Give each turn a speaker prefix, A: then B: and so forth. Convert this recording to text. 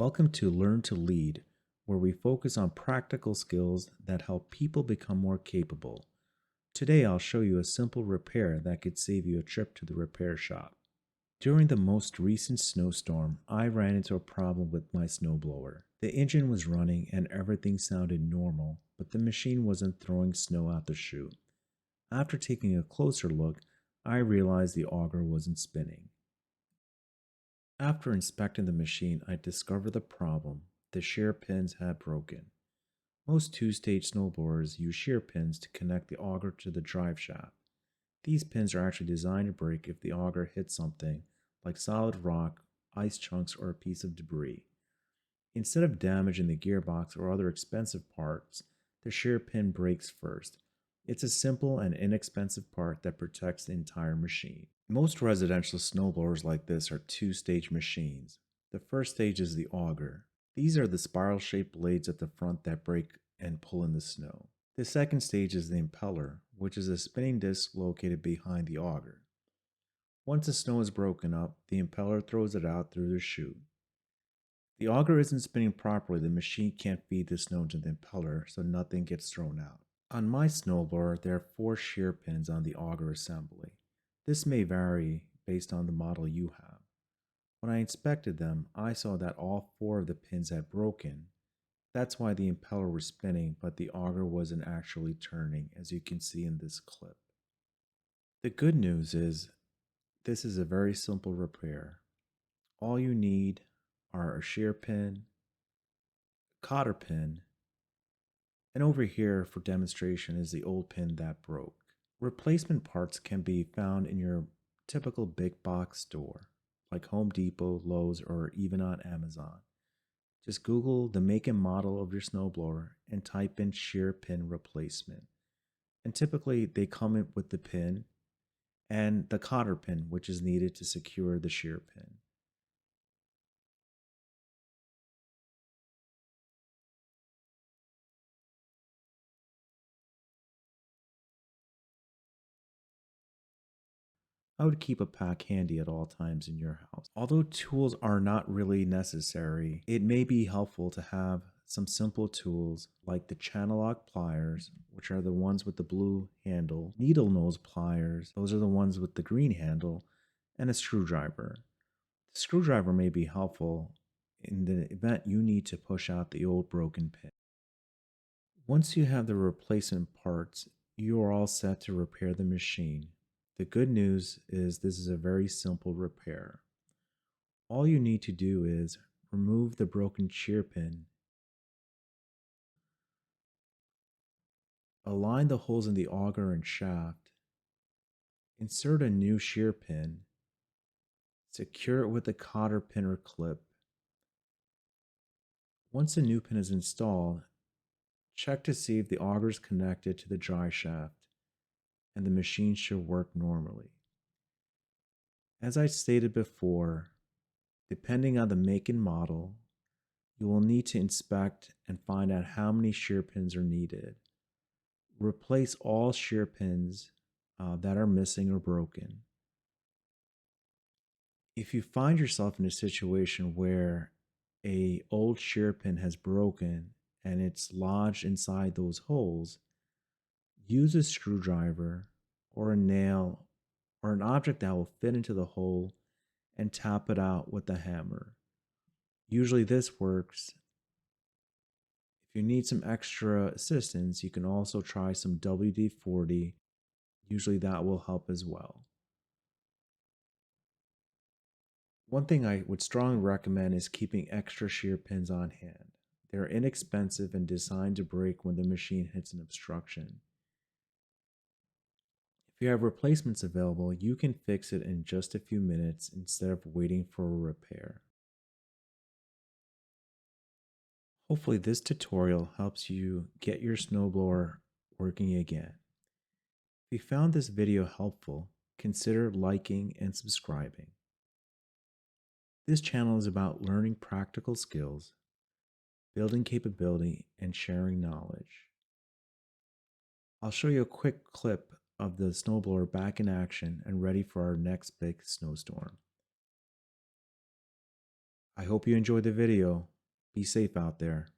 A: Welcome to Learn to Lead, where we focus on practical skills that help people become more capable. Today, I'll show you a simple repair that could save you a trip to the repair shop. During the most recent snowstorm, I ran into a problem with my snowblower. The engine was running and everything sounded normal, but the machine wasn't throwing snow out the chute. After taking a closer look, I realized the auger wasn't spinning. After inspecting the machine, I discovered the problem. The shear pins had broken. Most two-stage snowblowers use shear pins to connect the auger to the drive shaft. These pins are actually designed to break if the auger hits something like solid rock, ice chunks, or a piece of debris. Instead of damaging the gearbox or other expensive parts, the shear pin breaks first. It's a simple and inexpensive part that protects the entire machine. Most residential snowblowers like this are two-stage machines. The first stage is the auger. These are the spiral-shaped blades at the front that break and pull in the snow. The second stage is the impeller, which is a spinning disc located behind the auger. Once the snow is broken up, the impeller throws it out through the chute. If the auger isn't spinning properly, the machine can't feed the snow to the impeller, so nothing gets thrown out. On my snowblower, there are 4 shear pins on the auger assembly. This may vary based on the model you have. When I inspected them, I saw that all 4 of the pins had broken. That's why the impeller was spinning, but the auger wasn't actually turning, as you can see in this clip. The good news is, this is a very simple repair. All you need are a shear pin, cotter pin, and over here for demonstration is the old pin that broke. Replacement parts can be found in your typical big box store, like Home Depot, Lowe's, or even on Amazon. Just Google the make and model of your snowblower and type in shear pin replacement. And typically they come in with the pin and the cotter pin, which is needed to secure the shear pin. I would keep a pack handy at all times in your house. Although tools are not really necessary, it may be helpful to have some simple tools like the channel lock pliers, which are the ones with the blue handle, needle nose pliers, those are the ones with the green handle, and a screwdriver. The screwdriver may be helpful in the event you need to push out the old broken pin. Once you have the replacement parts, you are all set to repair the machine. The good news is this is a very simple repair. All you need to do is remove the broken shear pin, align the holes in the auger and shaft, insert a new shear pin, secure it with a cotter pin or clip. Once the new pin is installed, check to see if the auger is connected to the drive shaft and the machine should work normally. As I stated before, depending on the make and model, you will need to inspect and find out how many shear pins are needed. Replace all shear pins that are missing or broken. If you find yourself in a situation where a old shear pin has broken and it's lodged inside those holes, use a screwdriver or a nail or an object that will fit into the hole and tap it out with a hammer. Usually this works. If you need some extra assistance, you can also try some WD-40. Usually that will help as well. One thing I would strongly recommend is keeping extra shear pins on hand. They're inexpensive and designed to break when the machine hits an obstruction. If you have replacements available, you can fix it in just a few minutes instead of waiting for a repair. Hopefully this tutorial helps you get your snowblower working again. If you found this video helpful, consider liking and subscribing. This channel is about learning practical skills, building capability, and sharing knowledge. I'll show you a quick clip of the snowblower back in action and ready for our next big snowstorm. I hope you enjoyed the video. Be safe out there.